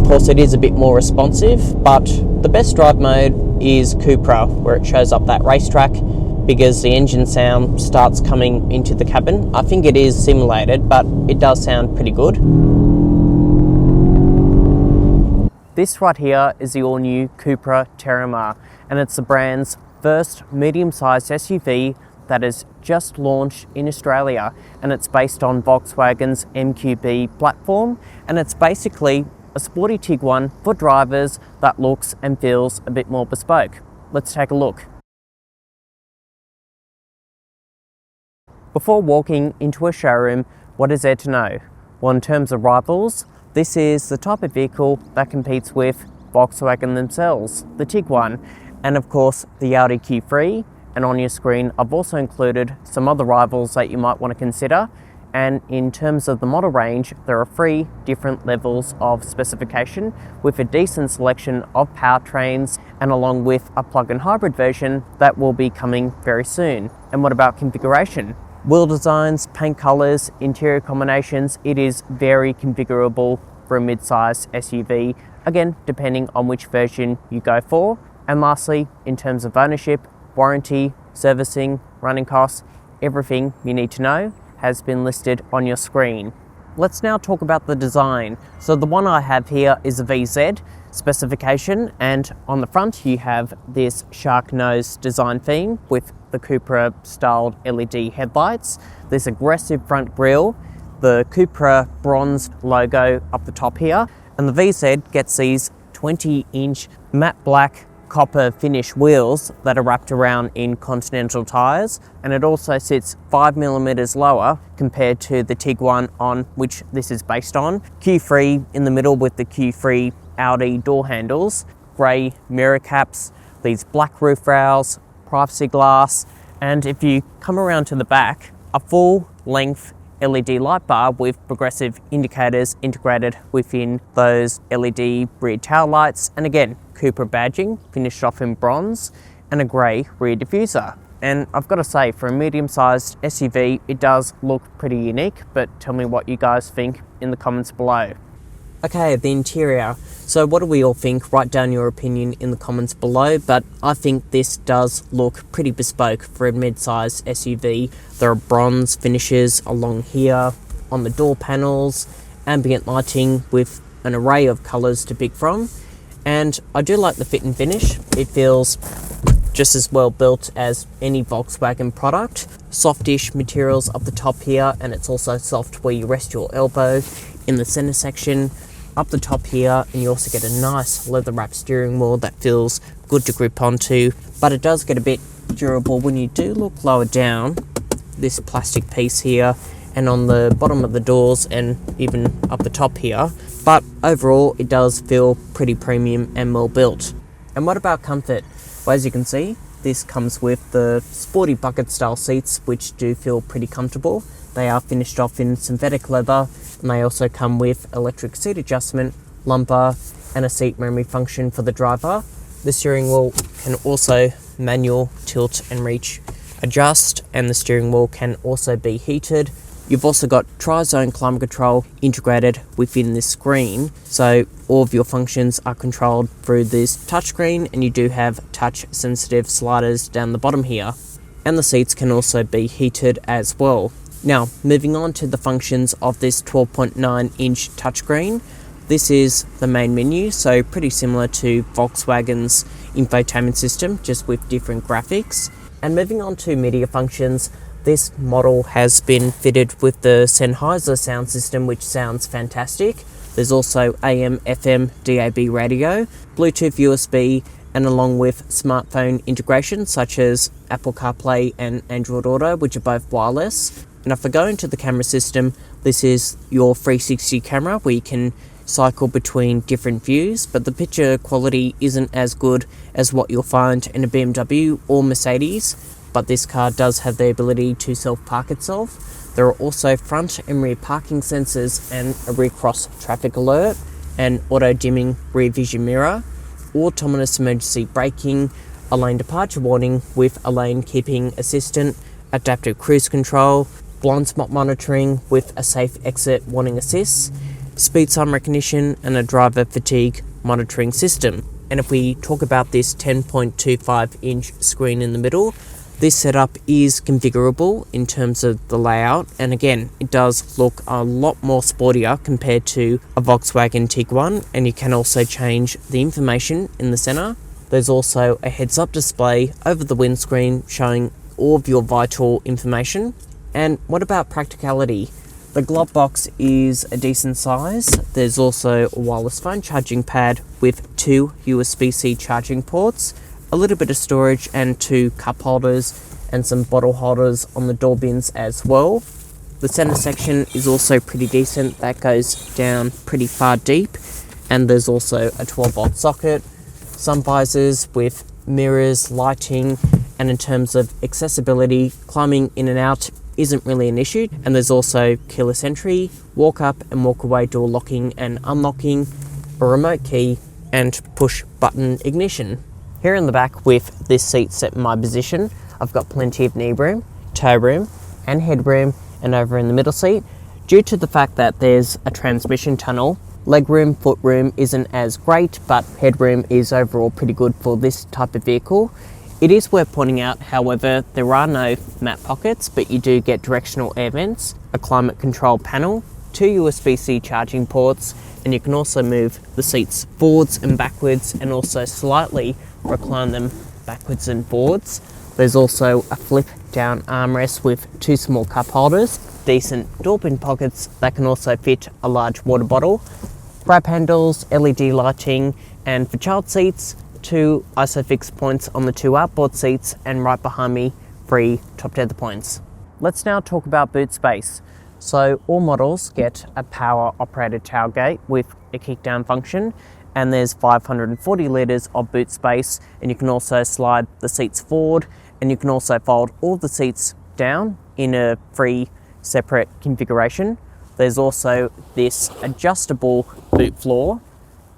course it is a bit more responsive, but the best drive mode is Cupra, where it shows up that racetrack, because the engine sound starts coming into the cabin. I think it is simulated, but it does sound pretty good. This right here is the all-new Cupra Terramar, and it's the brand's first medium-sized SUV that is just launched in Australia, and it's based on Volkswagen's MQB platform, and it's basically a sporty Tiguan for drivers that looks and feels a bit more bespoke. Let's take a look. Before walking into a showroom, what is there to know? Well, in terms of rivals, this is the type of vehicle that competes with Volkswagen themselves, the Tiguan, and of course the Audi Q3. And on your screen, I've also included some other rivals that you might want to consider. And in terms of the model range, there are 3 different levels of specification with a decent selection of powertrains, and along with a plug-in hybrid version that will be coming very soon. And what about configuration? Wheel designs, paint colours, interior combinations, it is very configurable for a mid-size SUV, again depending on which version you go for. And lastly, in terms of ownership, warranty, servicing, running costs, everything you need to know has been listed on your screen. Let's now talk about the design. So the one I have here is a VZ specification, and on the front you have this shark nose design theme with the Cupra styled LED headlights, this aggressive front grille, the Cupra bronzed logo up the top here, and the VZ gets these 20-inch matte black copper finish wheels that are wrapped around in Continental tyres, and it also sits 5mm lower compared to the Tiguan on which this is based on. Q3 in the middle with the Q3 Audi door handles, grey mirror caps, these black roof rails, privacy glass, and if you come around to the back, a full length LED light bar with progressive indicators integrated within those LED rear tail lights, and again Cupra badging finished off in bronze, and a grey rear diffuser. And I've got to say, for a medium-sized SUV it does look pretty unique, but tell me what you guys think in the comments below. Okay, the interior. So what do we all think? Write down your opinion in the comments below, but I think this does look pretty bespoke for a mid-sized SUV. There are bronze finishes along here on the door panels, ambient lighting with an array of colours to pick from, and I do like the fit and finish. It feels just as well built as any Volkswagen product. Softish materials up the top here, and it's also soft where you rest your elbow in the center section. Up the top here, and you also get a nice leather wrapped steering wheel that feels good to grip onto, but it does get a bit durable when you do look lower down. This plastic piece here, and on the bottom of the doors, and even up the top here, but overall it does feel pretty premium and well built. And what about comfort? Well, as you can see, this comes with the sporty bucket style seats, which do feel pretty comfortable. They are finished off in synthetic leather, and they also come with electric seat adjustment, lumbar, and a seat memory function for the driver. The steering wheel can also manual tilt and reach adjust, and the steering wheel can also be heated. You've also got tri-zone climate control integrated within this screen, so all of your functions are controlled through this touchscreen, and you do have touch sensitive sliders down the bottom here, and the seats can also be heated as well. Now, moving on to the functions of this 12.9 inch touchscreen. This is the main menu, so pretty similar to Volkswagen's infotainment system, just with different graphics. And moving on to media functions, this model has been fitted with the Sennheiser sound system, which sounds fantastic. There's also AM, FM, DAB radio, Bluetooth, USB, and along with smartphone integration such as Apple CarPlay and Android Auto, which are both wireless. And if I go into the camera system, this is your 360 camera where you can cycle between different views, but the picture quality isn't as good as what you'll find in a BMW or Mercedes, but this car does have the ability to self-park itself. There are also front and rear parking sensors and a rear cross traffic alert, and auto dimming rear vision mirror, autonomous emergency braking, a lane departure warning with a lane keeping assistant, adaptive cruise control, blind spot monitoring with a safe exit warning assist, speed sign recognition, and a driver fatigue monitoring system. And if we talk about this 10.25-inch screen in the middle, this setup is configurable in terms of the layout, and again, it does look a lot more sportier compared to a Volkswagen Tiguan, and you can also change the information in the center. There's also a heads-up display over the windscreen showing all of your vital information. And what about practicality? The glove box is a decent size. There's also a wireless phone charging pad with 2 USB-C charging ports, a little bit of storage and 2 cup holders and some bottle holders on the door bins as well. The center section is also pretty decent. That goes down pretty far deep, and there's also a 12-volt socket, sun visors with mirrors, lighting, and in terms of accessibility, climbing in and out isn't really an issue. And there's also keyless entry, walk up and walk away door locking and unlocking, a remote key, and push button ignition. Here in the back, with this seat set in my position, I've got plenty of knee room, toe room, and headroom. And over in the middle seat, due to the fact that there's a transmission tunnel, legroom, footroom isn't as great, but headroom is overall pretty good for this type of vehicle. It is worth pointing out, however, there are no map pockets, but you do get directional air vents, a climate control panel, 2 USB-C charging ports, and you can also move the seats forwards and backwards, and also slightly recline them backwards and forwards. There's also a flip down armrest with 2 small cup holders, decent door pin pockets that can also fit a large water bottle, grab handles, LED lighting, and for child seats, 2 ISOFIX points on the 2 outboard seats, and right behind me, 3 top tether points. Let's now talk about boot space. So all models get a power operated tailgate with a kickdown function, and there's 540 litres of boot space, and you can also slide the seats forward, and you can also fold all the seats down in a free separate configuration. There's also this adjustable boot floor,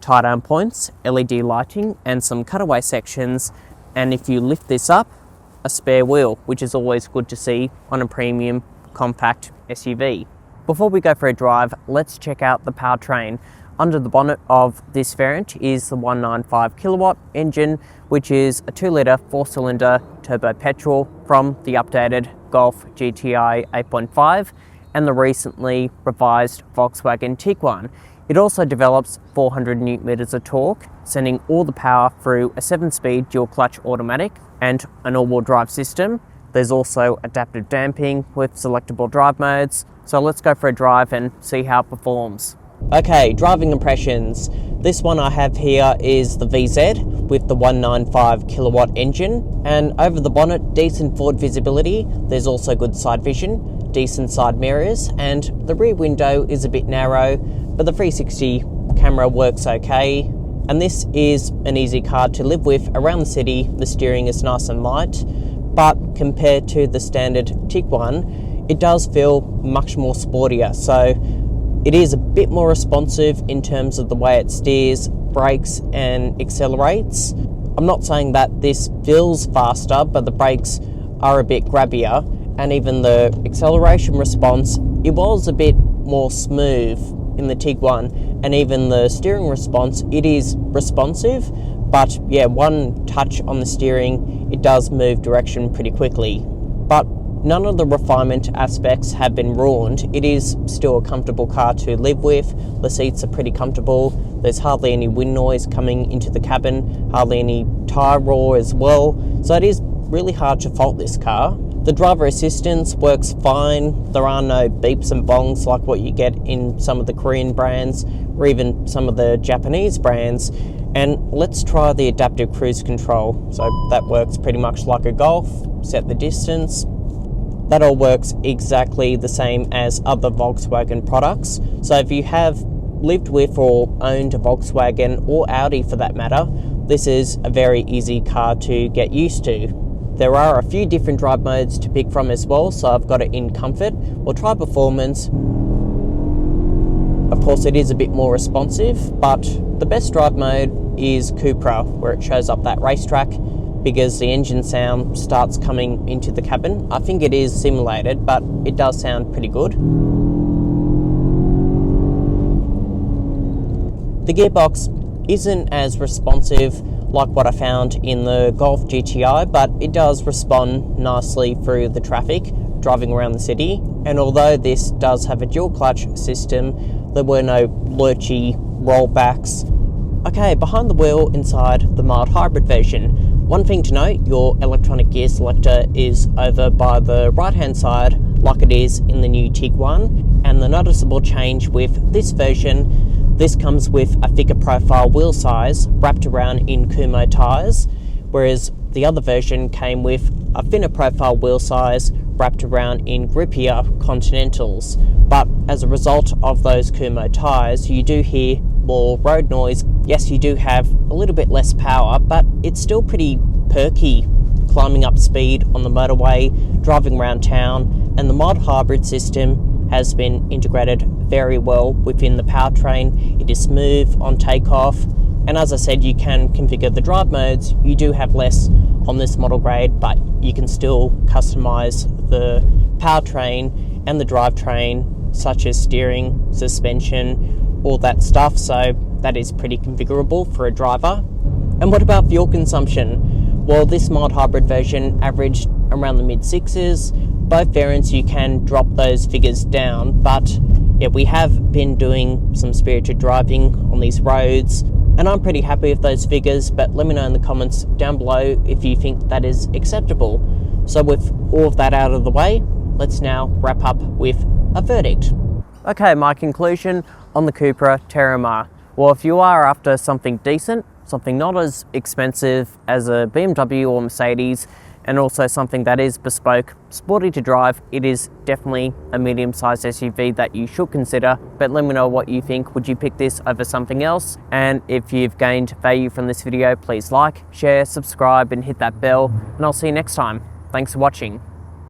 tie-down points, LED lighting, and some cutaway sections, and if you lift this up, a spare wheel, which is always good to see on a premium compact SUV. Before we go for a drive, let's check out the powertrain. Under the bonnet of this variant is the 195 kilowatt engine, which is a 2-litre 4-cylinder turbo petrol from the updated Golf GTI 8.5 and the recently revised Volkswagen Tiguan. It also develops 400 Nm of torque, sending all the power through a 7-speed dual-clutch automatic and an all-wheel drive system. There's also adaptive damping with selectable drive modes. So let's go for a drive and see how it performs. Okay, driving impressions. This one I have here is the VZ with the 195 kilowatt engine, and over the bonnet, decent forward visibility. There's also good side vision, decent side mirrors, and the rear window is a bit narrow, but the 360 camera works okay. And this is an easy car to live with around the city. The steering is nice and light, but compared to the standard Tiguan, it does feel much more sportier. So it is a bit more responsive in terms of the way it steers, brakes, and accelerates. I'm not saying that this feels faster, but the brakes are a bit grabbier, and even the acceleration response, it was a bit more smooth in the Tiguan, and even the steering response, it is responsive, but yeah, one touch on the steering, it does move direction pretty quickly. But none of the refinement aspects have been ruined. It is still a comfortable car to live with. The seats are pretty comfortable. There's hardly any wind noise coming into the cabin, hardly any tyre roar as well. So it is really hard to fault this car. The driver assistance works fine. There are no beeps and bongs like what you get in some of the Korean brands or even some of the Japanese brands. And let's try the adaptive cruise control. So that works pretty much like a Golf. Set the distance. That all works exactly the same as other Volkswagen products. So if you have lived with or owned a Volkswagen or Audi for that matter, this is a very easy car to get used to. There are a few different drive modes to pick from as well, so I've got it in comfort. We'll try performance. Of course, it is a bit more responsive, but the best drive mode is Cupra, where it shows up that racetrack, because the engine sound starts coming into the cabin. I think it is simulated, but it does sound pretty good. The gearbox isn't as responsive like what I found in the Golf GTI, but it does respond nicely through the traffic driving around the city. And although this does have a dual clutch system, there were no lurchy rollbacks. Okay, behind the wheel inside the mild hybrid version. One thing to note, your electronic gear selector is over by the right hand side like it is in the new Tiguan, and the noticeable change with this version, this comes with a thicker profile wheel size wrapped around in Kumho tyres, whereas the other version came with a thinner profile wheel size wrapped around in grippier Continentals. But as a result of those Kumho tyres, you do hear more road noise. Yes, you do have a little bit less power, but it's still pretty perky climbing up speed on the motorway, driving around town, and the mild hybrid system has been integrated very well within the powertrain. It is smooth on takeoff, and as I said, you can configure the drive modes. You do have less on this model grade, but you can still customize the powertrain and the drivetrain, such as steering, suspension, all that stuff, so that is pretty configurable for a driver. And what about fuel consumption? Well, this mild hybrid version averaged around the mid-6s. Both variants you can drop those figures down, but yeah, we have been doing some spirited driving on these roads, and I'm pretty happy with those figures, but let me know in the comments down below if you think that is acceptable. So with all of that out of the way, let's now wrap up with a verdict. Okay, my conclusion on the Cupra Terramar. Well, if you are after something decent, something not as expensive as a BMW or Mercedes, and also something that is bespoke, sporty to drive, it is definitely a medium-sized SUV that you should consider. But let me know what you think. Would you pick this over something else? And if you've gained value from this video, please like, share, subscribe, and hit that bell. And I'll see you next time. Thanks for watching.